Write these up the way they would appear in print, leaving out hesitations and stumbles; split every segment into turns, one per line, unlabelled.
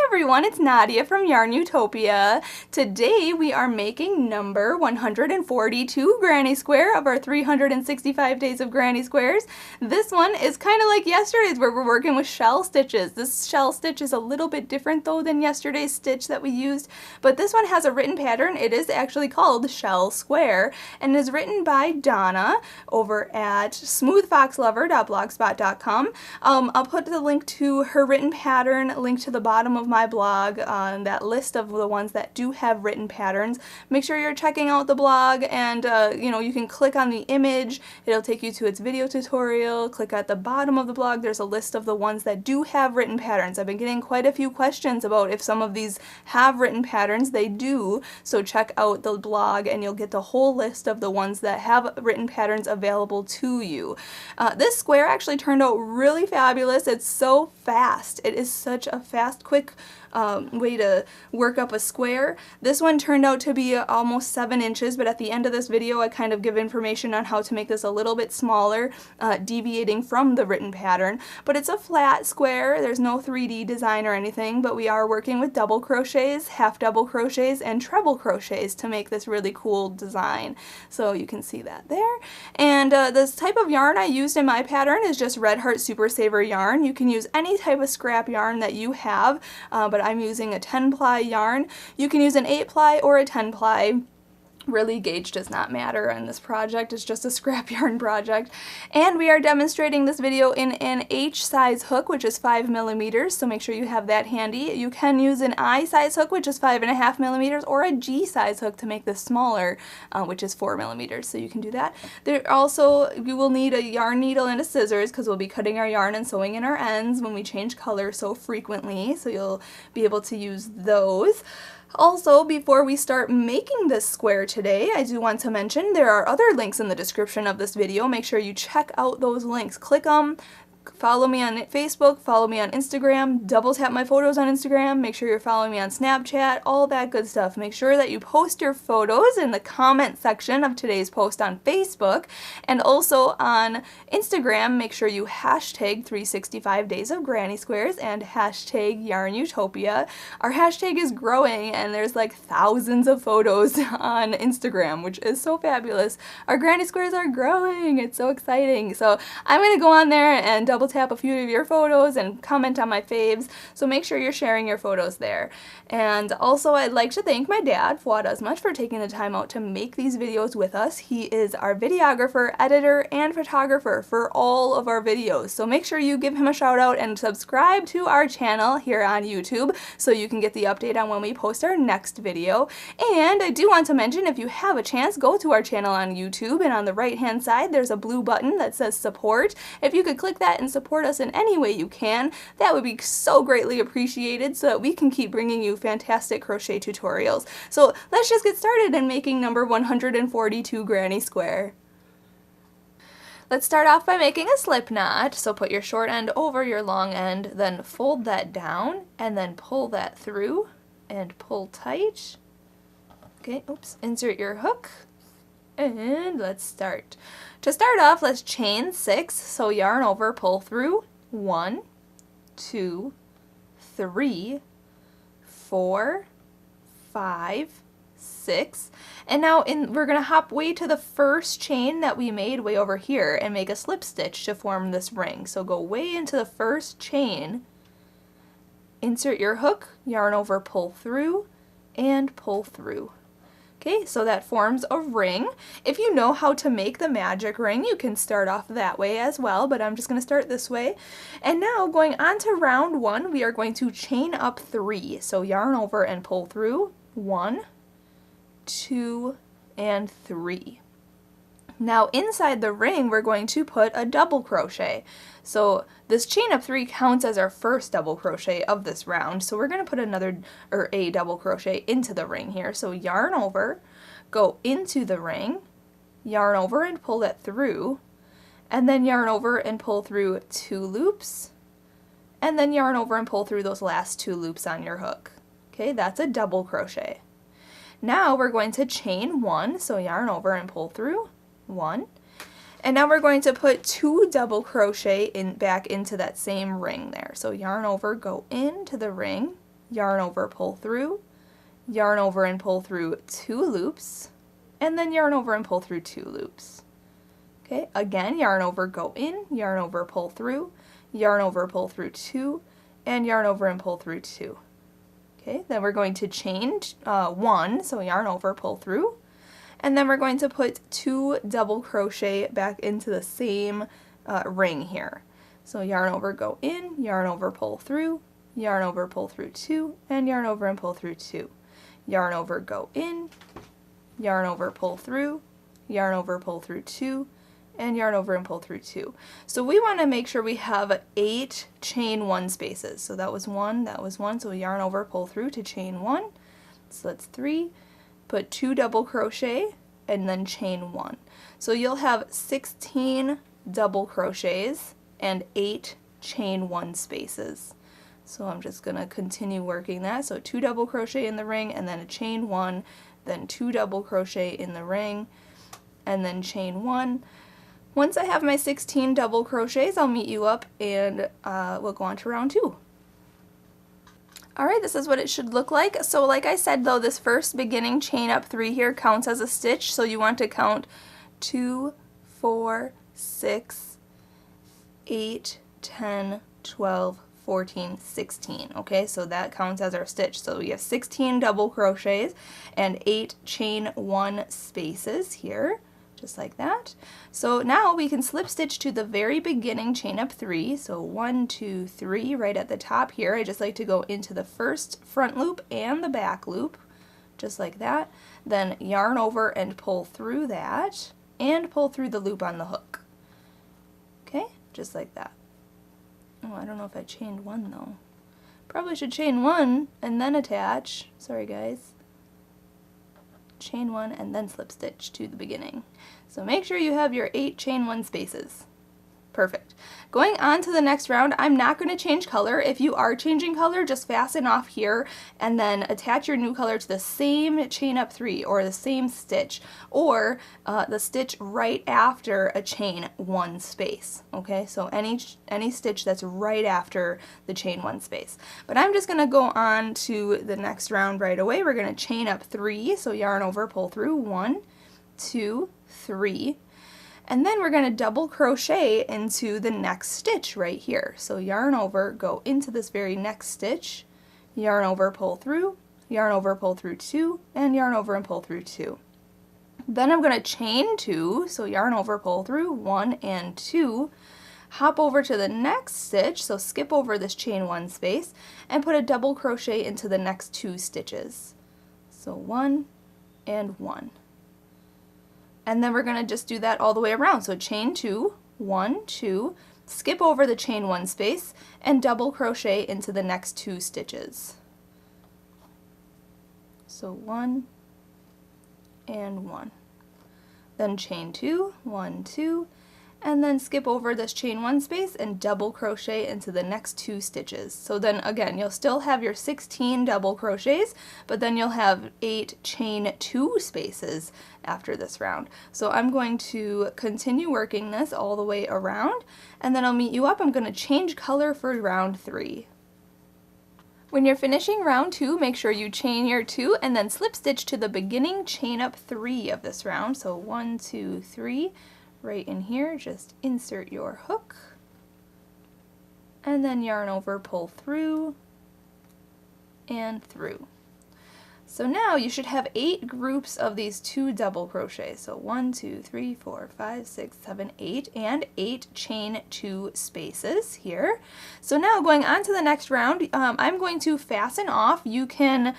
everyone, it's Nadia from YARNutopia. Today we are making number 142 granny square of our 365 days of granny squares. This one is kind of like yesterday's where we're working with shell stitches. This shell stitch is a little bit different though than yesterday's stitch that we used, but this one has a written pattern. It is actually called Shell Square and is written by Donna over at smoothfoxlover.blogspot.com. I'll put the link to her written pattern link to the bottom of my blog on that list of the ones that do have written patterns. Make sure you're checking out the blog, and you can click on the image, it'll take you to its video tutorial. Click at the bottom of the blog, there's a list of the ones that do have written patterns. I've been getting quite a few questions about if some of these have written patterns. They do, so check out the blog and you'll get the whole list of the ones that have written patterns available to you. This square actually turned out really fabulous. It's so fast. It is such a fast, quick way to work up a square. This one turned out to be almost 7 inches, but at the end of this video I kind of give information on how to make this a little bit smaller, deviating from the written pattern. But it's a flat square, there's no 3D design or anything, but we are working with double crochets, half double crochets, and treble crochets to make this really cool design. So you can see that there. And this type of yarn I used in my pattern is just Red Heart Super Saver yarn. You can use any type of scrap yarn that you have, but I'm using a 10-ply yarn. You can use an 8-ply or a 10-ply. Really, gauge does not matter on this project. It's just a scrap yarn project. And we are demonstrating this video in an H size hook, which is 5 millimeters, so make sure you have that handy. You can use an I size hook, which is 5.5 millimeters, or a G size hook to make this smaller, which is 4 millimeters, so you can do that. There also, you will need a yarn needle and a scissors because we'll be cutting our yarn and sewing in our ends when we change color so frequently, so you'll be able to use those. Also, before we start making this square today, I do want to mention there are other links in the description of this video. Make sure you check out those links. Click them. Follow me on Facebook, follow me on Instagram, double tap my photos on Instagram, make sure you're following me on Snapchat, all that good stuff. Make sure that you post your photos in the comment section of today's post on Facebook, and also on Instagram, make sure you hashtag 365 days of granny squares and hashtag YARNutopia. Our hashtag is growing and there's like thousands of photos on Instagram, which is so fabulous. Our granny squares are growing, it's so exciting. So I'm going to go on there and double tap a few of your photos and comment on my faves, so make sure you're sharing your photos there. And also I'd like to thank my dad, Fuad, Azmat, for taking the time out to make these videos with us. He is our videographer, editor, and photographer for all of our videos, so make sure you give him a shout out and subscribe to our channel here on YouTube so you can get the update on when we post our next video. And I do want to mention, if you have a chance, go to our channel on YouTube, and on the right hand side there's a blue button that says support. If you could click that and support us in any way you can, that would be so greatly appreciated so that we can keep bringing you fantastic crochet tutorials. So let's just get started in making number 142 granny square. Let's start off by making a slip knot. So put your short end over your long end, then fold that down, and then pull that through and pull tight. Okay, oops, insert your hook. And let's start. To start off, let's chain 6, so yarn over, pull through, 1, 2, 3, 4, 5, 6, and now we're going to hop way to the first chain that we made way over here and make a slip stitch to form this ring. So go way into the first chain, insert your hook, yarn over, pull through, and pull through. Okay, so that forms a ring. If you know how to make the magic ring, you can start off that way as well, but I'm just going to start this way. And now going on to round 1, we are going to chain up 3. So yarn over and pull through, 1, 2, and 3. Now inside the ring we're going to put a double crochet. So this chain of 3 counts as our first double crochet of this round. So we're going to put a double crochet into the ring here. So yarn over, go into the ring, yarn over and pull that through, and then yarn over and pull through 2 loops, and then yarn over and pull through those last 2 loops on your hook. Okay, that's a double crochet. Now we're going to chain 1, so yarn over and pull through, 1, and now we're going to put 2 double crochet back into that same ring there. So yarn over, go into the ring, yarn over, pull through, yarn over and pull through 2 loops, and then yarn over and pull through 2 loops. Okay, again, yarn over, go in, yarn over, pull through, yarn over, pull through 2, and yarn over and pull through 2. Okay, then we're going to chain 1, so yarn over, pull through, and then we're going to put 2 double crochet back into the same ring here. So yarn over, go in, yarn over, pull through, yarn over, pull through 2, and yarn over and pull through 2. Yarn over, go in, yarn over, pull through, yarn over, pull through 2, and yarn over and pull through 2. So we want to make sure we have 8 chain 1 spaces. So that was 1, that was 1, so yarn over, pull through to chain 1. So that's 3, put 2 double crochet, and then chain 1. So you'll have 16 double crochets and 8 chain 1 spaces. So I'm just going to continue working that. So 2 double crochet in the ring, and then a chain 1, then 2 double crochet in the ring, and then chain 1. Once I have my 16 double crochets, I'll meet you up and we'll go on to round 2. Alright, this is what it should look like. So like I said though, this first beginning chain up 3 here counts as a stitch, so you want to count 2, 4, 6, 8, 10, 12, 14, 16. Okay, so that counts as our stitch. So we have 16 double crochets and 8 chain 1 spaces here, just like that. So now we can slip stitch to the very beginning chain up 3. So 1, 2, 3 right at the top here. I just like to go into the first front loop and the back loop, just like that. Then yarn over and pull through that and pull through the loop on the hook. Okay, just like that. Oh, I don't know if I chained 1 though. Probably should chain 1 and then attach. Sorry guys. Chain 1 and then slip stitch to the beginning. So make sure you have your 8 chain 1 spaces. Perfect. Going on to the next round, I'm not going to change color. If you are changing color, just fasten off here and then attach your new color to the same chain up 3 or the same stitch, or the stitch right after a chain 1 space. Okay, so any stitch that's right after the chain 1 space. But I'm just going to go on to the next round right away. We're going to chain up 3, so yarn over, pull through 1, 2, 3. And then we're going to double crochet into the next stitch right here. So yarn over, go into this very next stitch, yarn over, pull through, yarn over, pull through 2, and yarn over and pull through 2. Then I'm going to chain 2, so yarn over, pull through 1 and 2, hop over to the next stitch, so skip over this chain 1 space, and put a double crochet into the next 2 stitches. So 1 and 1. And then we're going to just do that all the way around. So chain 2, 1, 2, skip over the chain 1 space, and double crochet into the next 2 stitches. So 1 and 1. Then chain 2, 1, 2, and then skip over this chain 1 space and double crochet into the next 2 stitches. So then again, you'll still have your 16 double crochets, but then you'll have 8 chain 2 spaces after this round. So I'm going to continue working this all the way around, and then I'll meet you up. I'm going to change color for round 3. When you're finishing round 2, make sure you chain your 2 and then slip stitch to the beginning chain up 3 of this round. So 1, 2, 3. Right in here, just insert your hook, and then yarn over, pull through, and through. So now you should have 8 groups of these 2 double crochets. So 1, 2, 3, 4, 5, 6, 7, 8, and 8 chain 2 spaces here. So now going on to the next round, I'm going to fasten off. You can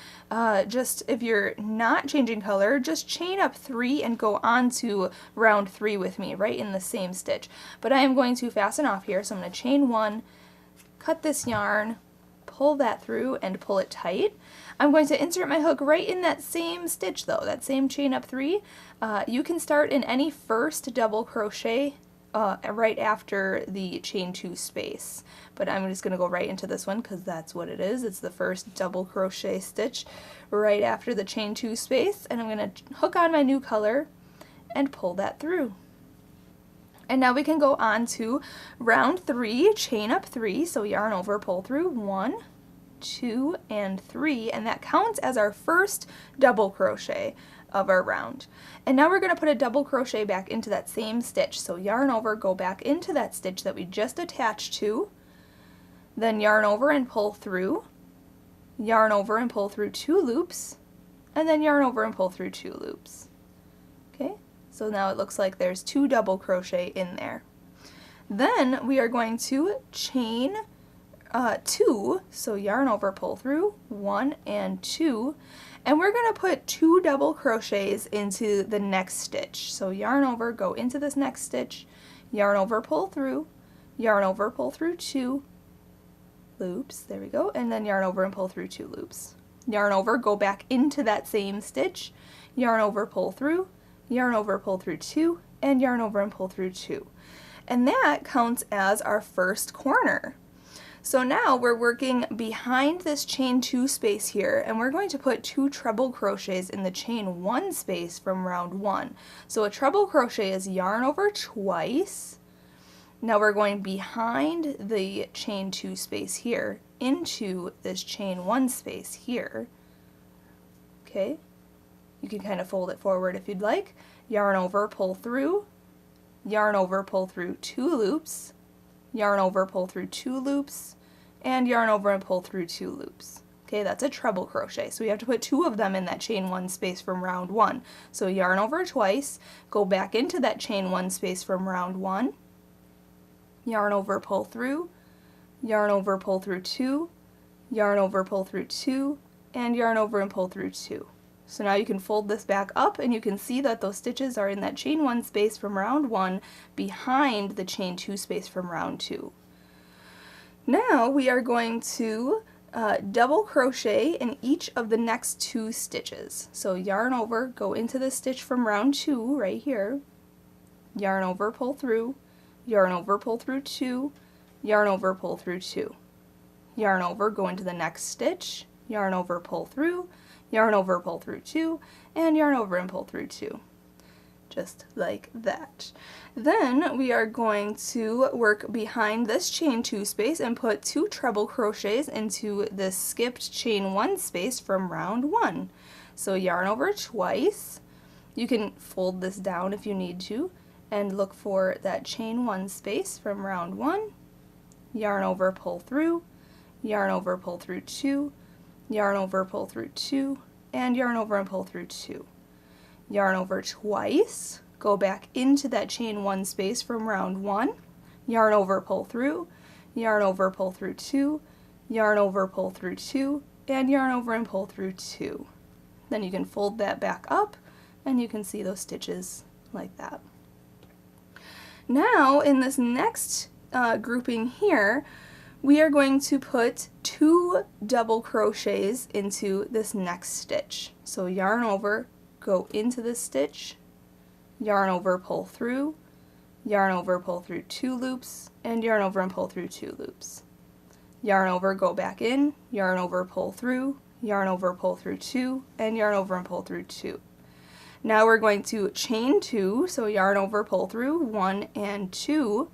just, if you're not changing color, just chain up 3 and go on to round 3 with me, right in the same stitch. But I am going to fasten off here, so I'm going to chain 1, cut this yarn, pull that through, and pull it tight. I'm going to insert my hook right in that same stitch though, that same chain up 3. You can start in any first double crochet right after the chain 2 space, but I'm just going to go right into this one because that's what it is. It's the first double crochet stitch right after the chain 2 space, and I'm going to hook on my new color and pull that through. And now we can go on to round 3, chain up 3, so yarn over, pull through 1, 2, and 3, and that counts as our first double crochet of our round. And now we're going to put a double crochet back into that same stitch. So yarn over, go back into that stitch that we just attached to, then yarn over and pull through, yarn over and pull through 2 loops, and then yarn over and pull through 2 loops. Okay, so now it looks like there's 2 double crochet in there. Then we are going to chain 2, so yarn over, pull through 1 and 2, and we're going to put 2 double crochets into the next stitch. So yarn over, go into this next stitch, yarn over, pull through, yarn over, pull through 2 loops, there we go, and then yarn over and pull through 2 loops. Yarn over, go back into that same stitch, yarn over, pull through, yarn over, pull through 2, and yarn over and pull through 2. And that counts as our first corner. So now we're working behind this chain 2 space here, and we're going to put 2 treble crochets in the chain 1 space from round 1. So a treble crochet is yarn over twice. Now we're going behind the chain 2 space here into this chain 1 space here. Okay, you can kind of fold it forward if you'd like. Yarn over, pull through, yarn over, pull through 2 loops, yarn over, pull through 2 loops, and yarn over and pull through 2 loops. Okay, that's a treble crochet, so we have to put 2 of them in that chain 1 space from round 1. So yarn over twice, go back into that chain 1 space from round 1, yarn over, pull through, yarn over, pull through 2, yarn over, pull through 2, and yarn over and pull through 2. So now you can fold this back up and you can see that those stitches are in that chain 1 space from round 1 behind the chain 2 space from round 2. Now we are going to double crochet in each of the next 2 stitches. So yarn over, go into the stitch from round 2 right here, yarn over, pull through, yarn over, pull through 2, yarn over, pull through 2. Yarn over, go into the next stitch, yarn over, pull through, yarn over, pull through 2, and yarn over and pull through 2. Just like that. Then we are going to work behind this chain 2 space and put 2 treble crochets into this skipped chain 1 space from round 1. So yarn over twice. You can fold this down if you need to and look for that chain 1 space from round 1. Yarn over, pull through, yarn over, pull through 2, yarn over, pull through 2, and yarn over and pull through 2. Yarn over twice, go back into that chain 1 space from round 1, yarn over, pull through, yarn over, pull through 2, yarn over, pull through 2, and yarn over and pull through 2. Then you can fold that back up and you can see those stitches like that. Now in this next grouping here, we are going to put 2 double crochets into this next stitch. So yarn over, go into this stitch, yarn over, pull through, yarn over, pull through 2 loops, and yarn over and pull through 2 loops. Yarn over, go back in, yarn over, pull through, yarn over, pull through 2, and yarn over and pull through 2. Now we're going to chain 2, so yarn over, pull through 1 and 2,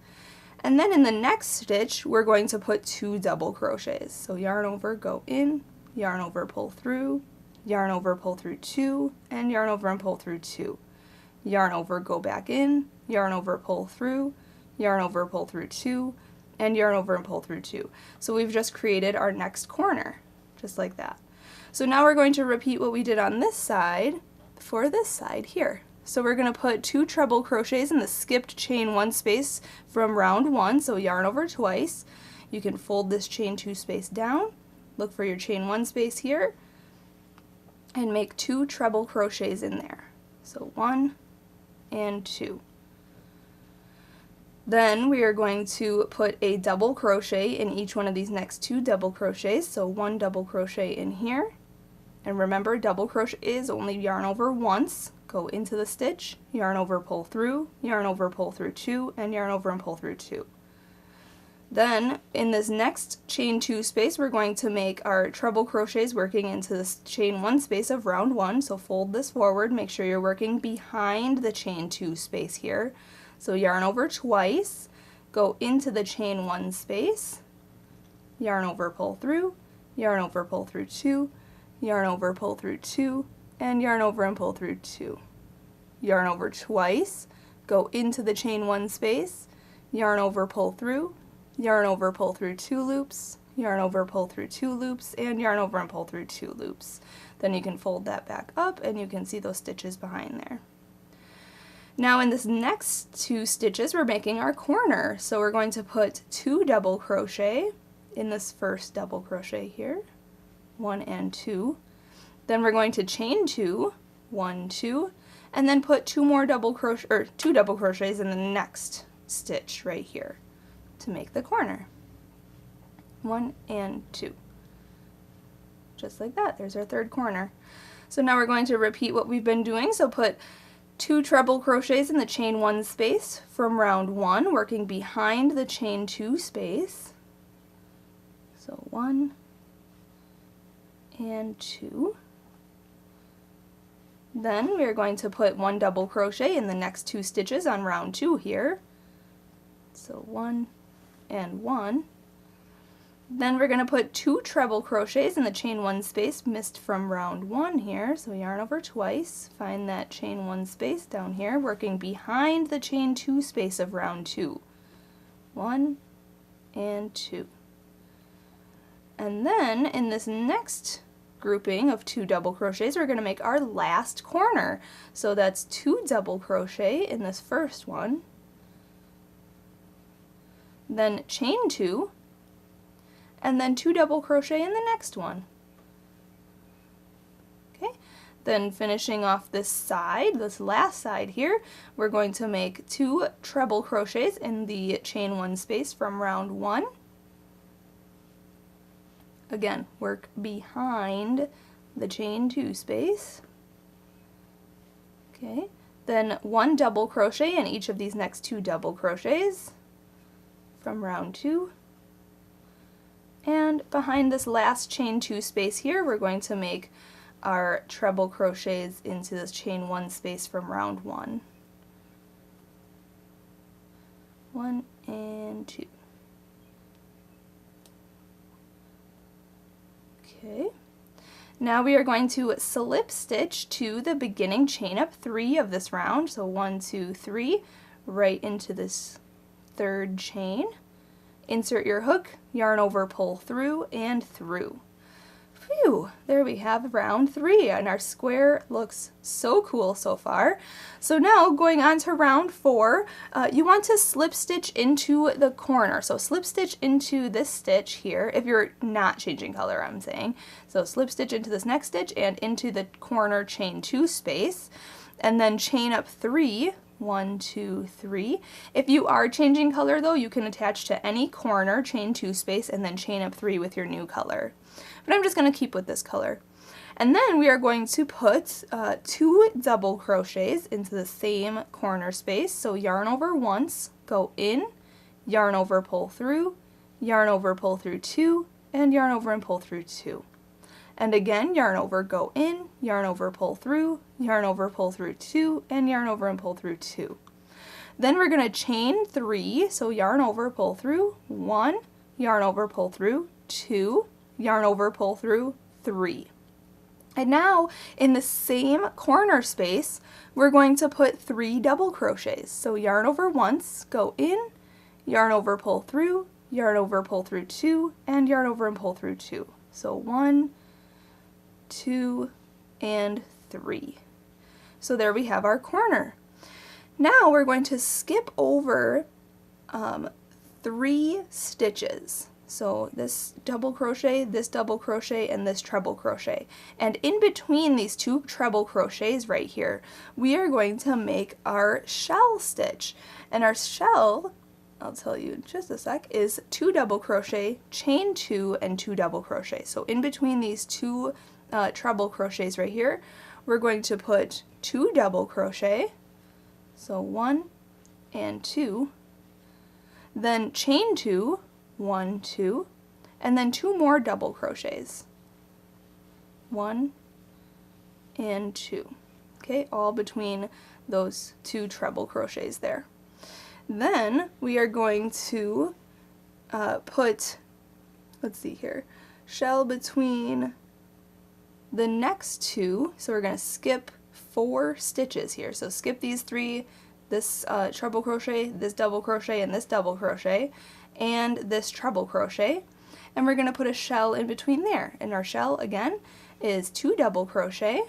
and then in the next stitch we're going to put 2 double crochets. So yarn over, go in, yarn over, pull through, yarn over, pull through 2, and yarn over and pull through 2. Yarn over, go back in, yarn over, pull through, yarn over, pull through 2, and yarn over and pull through 2. So we've just created our next corner, just like that. So now we're going to repeat what we did on this side for this side here. So we're going to put 2 treble crochets in the skipped chain 1 space from round 1, so yarn over twice. You can fold this chain 2 space down, look for your chain 1 space here, and make 2 treble crochets in there. So 1 and 2. Then we are going to put a double crochet in each one of these next 2 double crochets, so 1 double crochet in here. And remember, double crochet is only yarn over once. Go into the stitch, yarn over, pull through, yarn over, pull through 2, and yarn over and pull through 2. Then in this next chain 2 space we're going to make our treble crochets working into this chain 1 space of round 1. So fold this forward, make sure you're working behind the chain 2 space here. So yarn over twice, go into the chain 1 space, yarn over, pull through, yarn over, pull through 2, yarn over, pull through 2, and yarn over and pull through 2. Yarn over twice, go into the chain 1 space, yarn over, pull through, yarn over, pull through 2 loops, yarn over, pull through 2 loops, and yarn over and pull through 2 loops. Then you can fold that back up and you can see those stitches behind there. Now in this next 2 stitches we're making our corner, so we're going to put 2 double crochet in this first double crochet here, 1 and 2. Then we're going to chain 2, 1, 2, and then put 2 double crochets in the next stitch right here to make the corner. 1 and 2. Just like that, there's our third corner. So now we're going to repeat what we've been doing, so put 2 treble crochets in the chain 1 space from round 1, working behind the chain 2 space. So 1 and 2. Then we are going to put 1 double crochet in the next 2 stitches on round 2 here. So 1 and 1. Then we're going to put 2 treble crochets in the chain 1 space missed from round 1 here. So yarn over twice, find that chain 1 space down here, working behind the chain 2 space of round 2. 1 and 2. And then in this next grouping of 2 double crochets, we're going to make our last corner. So that's 2 double crochet in this first one, then chain 2, and then 2 double crochet in the next one. Okay, then finishing off this side, this last side here, we're going to make 2 treble crochets in the chain 1 space from round 1. Again, work behind the chain 2 space. Okay, then 1 double crochet in each of these next 2 double crochets from round 2. And behind this last chain 2 space here, we're going to make our treble crochets into this chain 1 space from round 1. 1 and 2. Okay, now we are going to slip stitch to the beginning chain up 3 of this round, so 1, 2, 3, right into this third chain. Insert your hook, yarn over, pull through, and through. Phew, there we have round 3, and our square looks so cool so far. So now going on to round 4, you want to slip stitch into the corner. So slip stitch into this stitch here, if you're not changing color, I'm saying. So slip stitch into this next stitch and into the corner chain 2 space, and then chain up 3. 1, 2, 3. If you are changing color though, you can attach to any corner, chain 2 space, and then chain up 3 with your new color. But I'm just going to keep with this color. And then we are going to put 2 double crochets into the same corner space. So yarn over once, go in, yarn over, pull through, yarn over, pull through 2, and yarn over and pull through 2. And again, yarn over, go in, yarn over, pull through, yarn over, pull through 2, and yarn over and pull through 2. Then we're going to chain 3, so yarn over, pull through, 1, yarn over, pull through, 2, yarn over, pull through, 3. And now in the same corner space, we're going to put 3 double crochets. So yarn over once, go in, yarn over, pull through, yarn over, pull through 2, and yarn over and pull through 2. So 1, 2, and 3. So there we have our corner. Now we're going to skip over 3 stitches. So this double crochet, and this treble crochet. And in between these 2 treble crochets right here, we are going to make our shell stitch. And our shell, I'll tell you in just a sec, is 2 double crochet, chain 2, and 2 double crochet. So in between these 2 treble crochets right here, we're going to put 2 double crochet, so 1 and 2, then chain 2, 1, 2, and then 2 more double crochets, 1 and 2. Okay, all between those 2 treble crochets there. Then we are going to put, let's see here, shell between the next two, so we're going to skip 4 stitches here. So skip these 3, this treble crochet, this double crochet, and this double crochet, and this treble crochet, and we're going to put a shell in between there. And our shell again is 2 double crochet,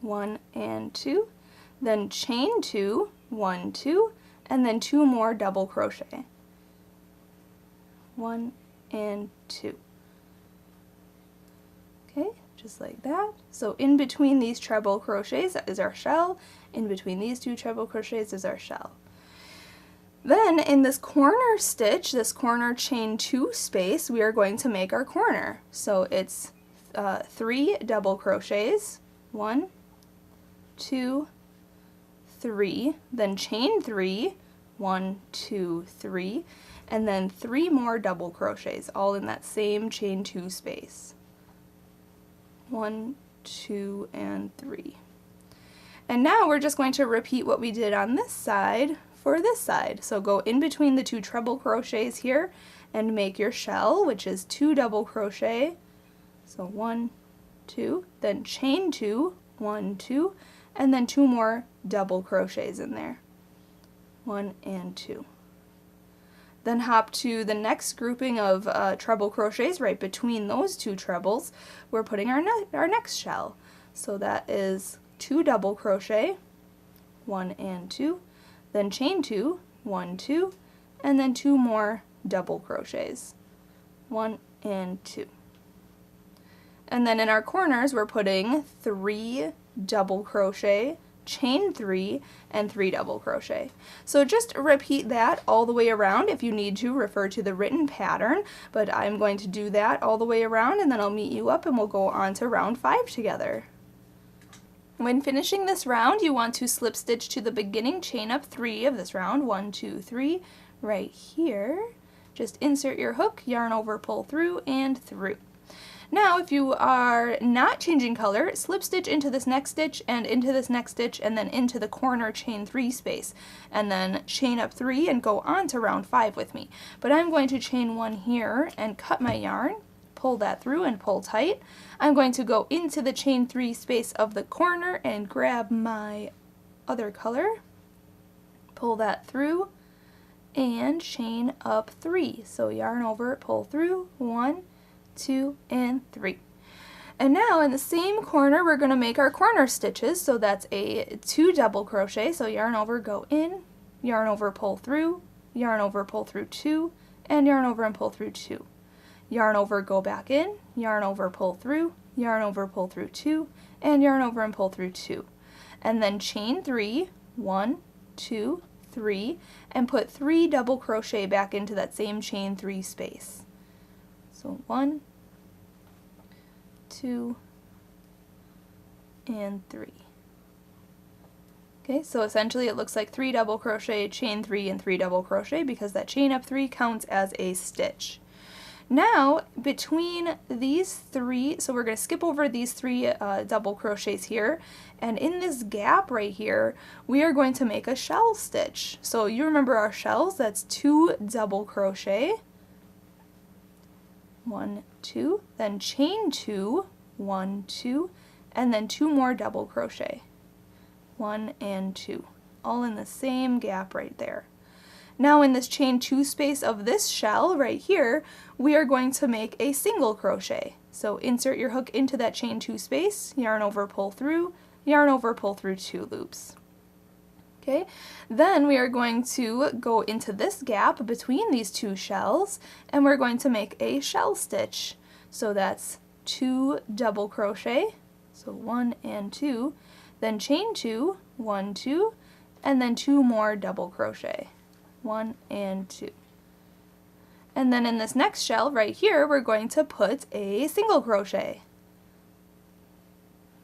1 and 2, then chain 2, 1, 2, and then 2 more double crochet, 1 and 2. Okay, just like that. So in between these treble crochets is our shell, in between these 2 treble crochets is our shell. Then in this corner stitch, this corner chain 2 space, we are going to make our corner. So it's 3 double crochets, 1, 2, 3, then chain 3, 1, 2, 3, and then 3 more double crochets, all in that same chain 2 space. 1, 2, and 3. And now we're just going to repeat what we did on this side for this side. So go in between the 2 treble crochets here and make your shell, which is 2 double crochet. So 1, 2, then chain 2, 1, 2, and then 2 more double crochets in there. 1 and 2. Then hop to the next grouping of treble crochets right between those 2 trebles. We're putting our next shell. So that is 2 double crochet, 1 and 2, then chain 2, 1, 2, and then 2 more double crochets, 1 and 2. And then in our corners we're putting 3 double crochet, chain 3, and 3 double crochet. So just repeat that all the way around. If you need to, refer to the written pattern, but I'm going to do that all the way around, and then I'll meet you up and we'll go on to round 5 together. When finishing this round, you want to slip stitch to the beginning chain up 3 of this round, 1, 2, 3, right here. Just insert your hook, yarn over, pull through, and through. Now, if you are not changing color, slip stitch into this next stitch and into this next stitch and then into the corner chain 3 space, and then chain up 3 and go on to round 5 with me. But I'm going to chain 1 here and cut my yarn, pull that through and pull tight. I'm going to go into the chain 3 space of the corner and grab my other color, pull that through, and chain up 3. So yarn over, pull through, 1, 2, and 3. And now in the same corner we're going to make our corner stitches. So that's a 2 double crochet. So yarn over, go in, yarn over, pull through, yarn over, pull through 2, and yarn over and pull through 2. Yarn over, go back in, yarn over, pull through, yarn over, pull through 2, and yarn over and pull through 2. And then chain 3, 1, 2, 3, and put 3 double crochet back into that same chain 3 space. So 1, 2, and 3. Okay, so essentially it looks like 3 double crochet, chain 3, and 3 double crochet because that chain up 3 counts as a stitch. Now, between these 3, so we're going to skip over these 3 double crochets here, and in this gap right here, we are going to make a shell stitch. So you remember our shells, that's 2 double crochet, 1, 2, then chain 2, 1, 2, and then 2 more double crochet, 1 and 2, all in the same gap right there. Now in this chain 2 space of this shell right here, we are going to make a single crochet. So insert your hook into that chain 2 space, yarn over, pull through, yarn over, pull through 2 loops. Okay, then we are going to go into this gap between these 2 shells and we're going to make a shell stitch. So that's 2 double crochet, so 1 and 2, then chain 2, 1, 2, and then 2 more double crochet, 1 and 2. And then in this next shell right here, we're going to put a single crochet,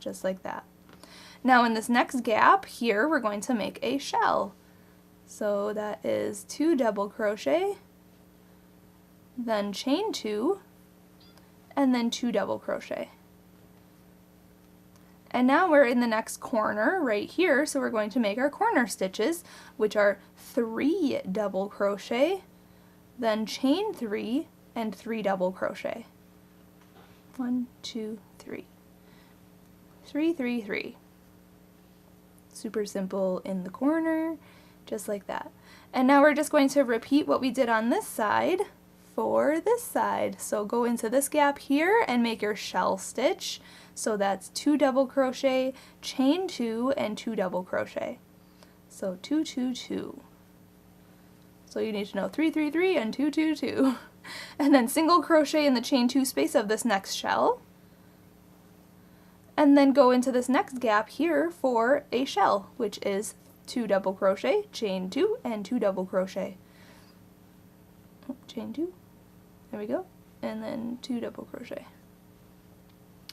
just like that. Now in this next gap here, we're going to make a shell. So that is 2 double crochet, then chain 2, and then 2 double crochet. And now we're in the next corner right here, so we're going to make our corner stitches, which are 3 double crochet, then chain 3, and 3 double crochet. 1, 2, 3. 3, 3, 3. Super simple in the corner, just like that. And now we're just going to repeat what we did on this side for this side. So go into this gap here and make your shell stitch. So that's 2 double crochet, chain 2, and 2 double crochet. So 2, 2, 2. So you need to know 3, 3, 3 and 2, 2, 2. And then single crochet in the chain 2 space of this next shell. And then go into this next gap here for a shell, which is 2 double crochet, chain 2, and 2 double crochet. Chain 2, there we go, and then 2 double crochet.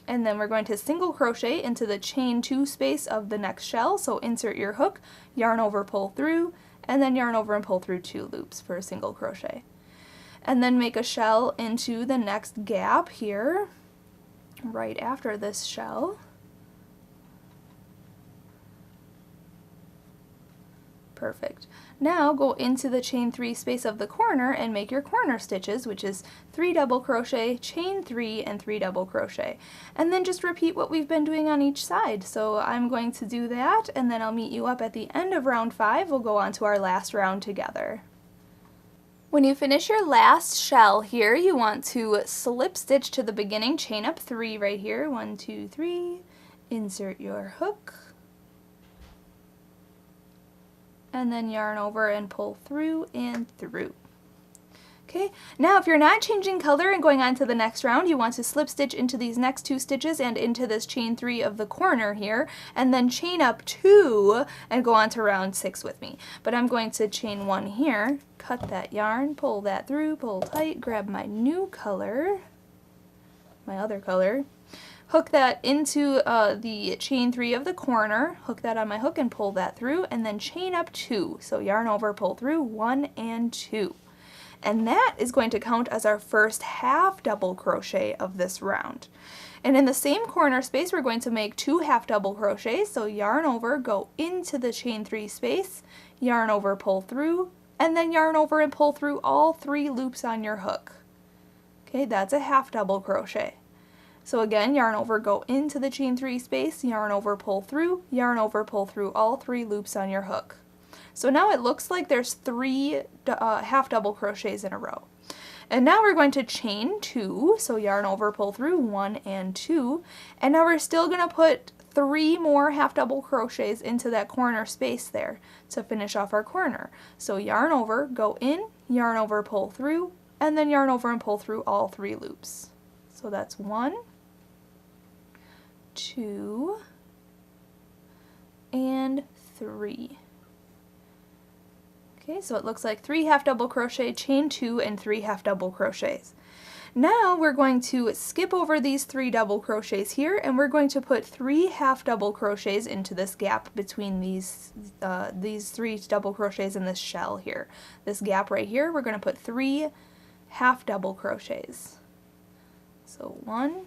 And then we're going to single crochet into the chain 2 space of the next shell, so insert your hook, yarn over, pull through, and then yarn over and pull through 2 loops for a single crochet. And then make a shell into the next gap here, right after this shell. Perfect. Now go into the chain 3 space of the corner and make your corner stitches, which is 3 double crochet, chain 3, and 3 double crochet. And then just repeat what we've been doing on each side. So I'm going to do that, and then I'll meet you up at the end of round 5. We'll go on to our last round together. When you finish your last shell here, you want to slip stitch to the beginning, chain up 3 right here, 1, 2, 3, insert your hook, and then yarn over and pull through and through. Okay, now if you're not changing color and going on to the next round, you want to slip stitch into these next 2 stitches and into this chain 3 of the corner here, and then chain up 2 and go on to round 6 with me. But I'm going to chain 1 here, cut that yarn, pull that through, pull tight, grab my new color, my other color, hook that into the chain 3 of the corner, hook that on my hook and pull that through, and then chain up 2. So yarn over, pull through, 1 and 2. And that is going to count as our first half double crochet of this round. And in the same corner space, we're going to make 2 half double crochets. So yarn over, go into the chain 3 space, yarn over, pull through, and then yarn over and pull through all 3 loops on your hook. Okay, that's a half double crochet. So again, yarn over, go into the chain 3 space, yarn over, pull through, yarn over, pull through all 3 loops on your hook. So now it looks like there's 3 half double crochets in a row. And now we're going to chain 2, so yarn over, pull through, 1 and 2, and now we're still going to put 3 more half double crochets into that corner space there to finish off our corner. So yarn over, go in, yarn over, pull through, and then yarn over and pull through all 3 loops. So that's 1, 2, and 3. Okay, so it looks like 3 half double crochet, chain 2, and 3 half double crochets. Now we're going to skip over these 3 double crochets here, and we're going to put 3 half double crochets into this gap between these 3 double crochets in this shell here. This gap right here, we're going to put 3 half double crochets. So 1,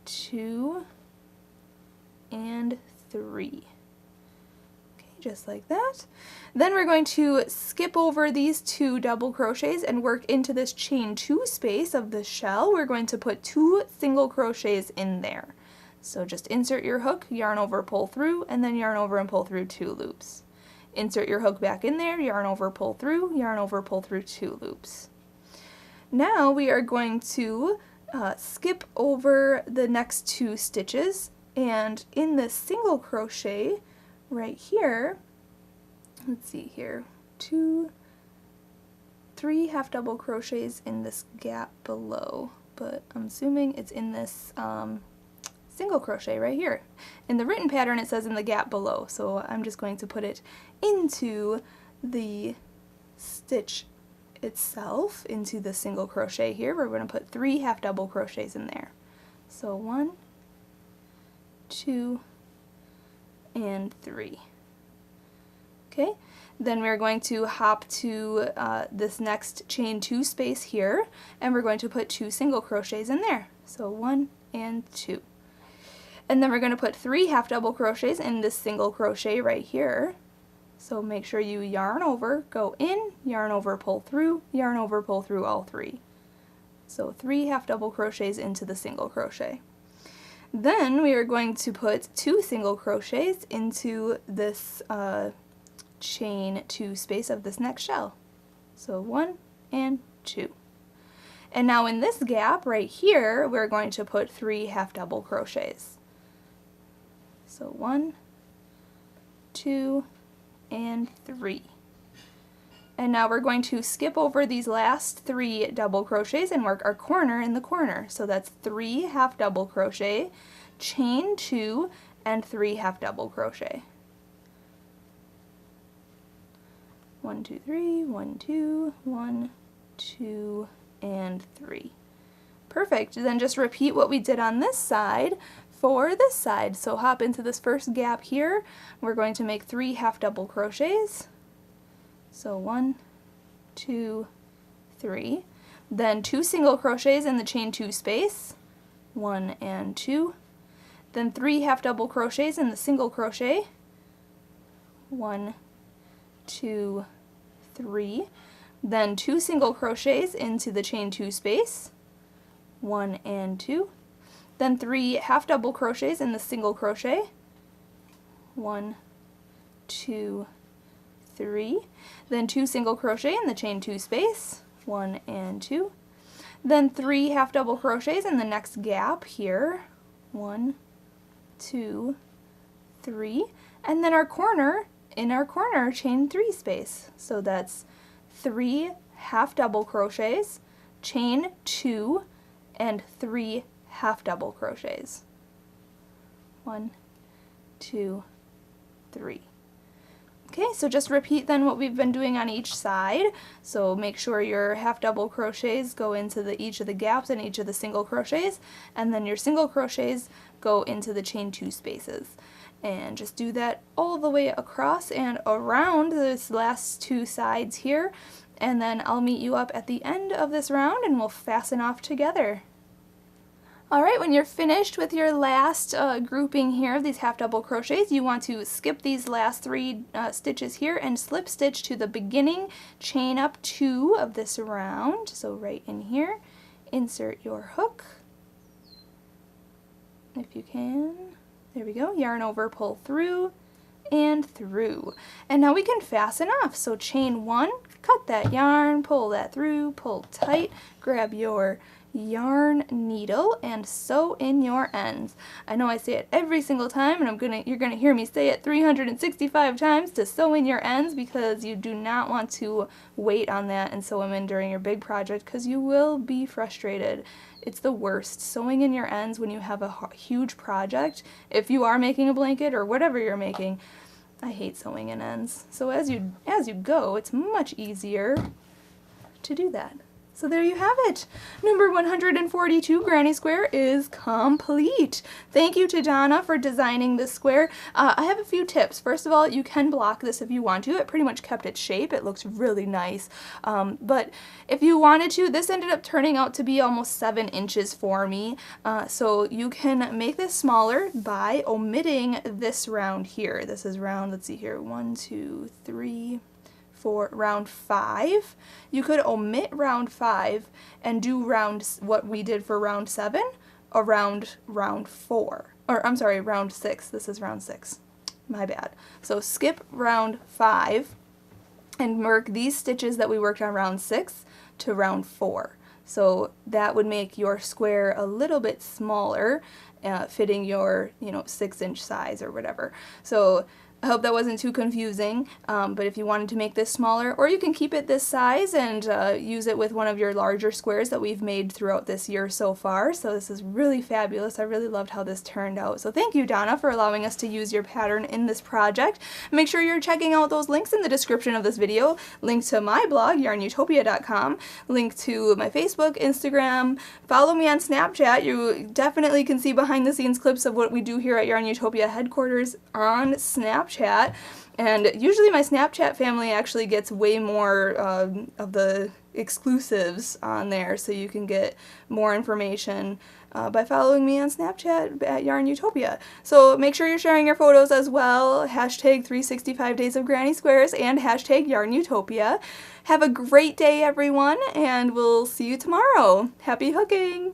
2, and 3. Just like that. Then we're going to skip over these 2 double crochets and work into this chain 2 space of the shell. We're going to put 2 single crochets in there. So just insert your hook, yarn over, pull through, and then yarn over and pull through 2 loops. Insert your hook back in there, yarn over, pull through, yarn over, pull through 2 loops. Now we are going to skip over the next 2 stitches, and in this single crochet right here, let's see here, 2, 3 half double crochets in this gap below, but I'm assuming it's in this single crochet right here. In the written pattern it says in the gap below, so I'm just going to put it into the stitch itself, into the single crochet here. We're going to put 3 half double crochets in there. So 1, 2, and 3. Okay, then we're going to hop to this next chain 2 space here, and we're going to put 2 single crochets in there. So 1 and 2. And then we're going to put 3 half double crochets in this single crochet right here. So make sure you yarn over, go in, yarn over, pull through, yarn over, pull through all 3. So 3 half double crochets into the single crochet. Then we are going to put 2 single crochets into this chain 2 space of this next shell. So 1 and 2. And now in this gap right here, we're going to put 3 half double crochets. So 1, 2, and 3. And now we're going to skip over these last 3 double crochets and work our corner in the corner. So that's 3 half double crochet, chain 2, and 3 half double crochet. 1, 2, 3, 1, 2, 1, 2, and 3. Perfect. Then just repeat what we did on this side for this side. So hop into this first gap here. We're going to make 3 half double crochets. So 1, 2, 3. Then 2 single crochets in the chain 2 space. 1 and 2. Then 3 half double crochets in the single crochet. 1, 2, 3. Then 2 single crochets into the chain 2 space. 1 and 2. Then 3 half double crochets in the single crochet. 1, 2, 3. Then 2 single crochet in the chain 2 space. 1 and 2. Then 3 half double crochets in the next gap here. 1, 2, 3. And then our corner, in our corner, chain 3 space. So that's 3 half double crochets, chain 2, and 3 half double crochets. 1, 2, 3. Okay, so just repeat then what we've been doing on each side. So make sure your half double crochets go into each of the gaps and each of the single crochets, and then your single crochets go into the chain 2 spaces. And just do that all the way across and around this last 2 sides here, and then I'll meet you up at the end of this round and we'll fasten off together. Alright, when you're finished with your last grouping here of these half double crochets, you want to skip these last 3 stitches here and slip stitch to the beginning chain up 2 of this round. So right in here, insert your hook, if you can. There we go, yarn over, pull through, and through. And now we can fasten off. So chain 1, cut that yarn, pull that through, pull tight, grab your yarn needle and sew in your ends. I know I say it every single time, and you're gonna hear me say it 365 times to sew in your ends, because you do not want to wait on that and sew them in during your big project, because you will be frustrated. It's the worst, sewing in your ends when you have a huge project. If you are making a blanket or whatever you're making, I hate sewing in ends. So as you go, it's much easier to do that. So there you have it. Number 142 Granny Square is complete. Thank you to Donna for designing this square. I have a few tips. First of all, you can block this if you want to. It pretty much kept its shape. It looks really nice. But if you wanted to, this ended up turning out to be almost 7 inches for me. So you can make this smaller by omitting this round here. This is round, let's see here, 1, 2, 3, for round 5. You could omit round 5 and do what we did for round 7 around round 4. Or I'm sorry, round 6. This is round 6. My bad. So skip round 5 and work these stitches that we worked on round 6 to round 4. So that would make your square a little bit smaller, fitting your 6-inch size or whatever. So I hope that wasn't too confusing, but if you wanted to make this smaller, or you can keep it this size and use it with one of your larger squares that we've made throughout this year so far. So this is really fabulous. I really loved how this turned out. So thank you, Donna, for allowing us to use your pattern in this project. Make sure you're checking out those links in the description of this video. Link to my blog, YARNutopia.com, link to my Facebook, Instagram, follow me on Snapchat. You definitely can see behind the scenes clips of what we do here at YARNutopia headquarters on Snapchat. Snapchat. And usually my Snapchat family actually gets way more of the exclusives on there, so you can get more information by following me on Snapchat at YARNutopia. So make sure you're sharing your photos as well. Hashtag 365 Days of Granny Squares and hashtag YARNutopia. Have a great day, everyone, and we'll see you tomorrow. Happy hooking!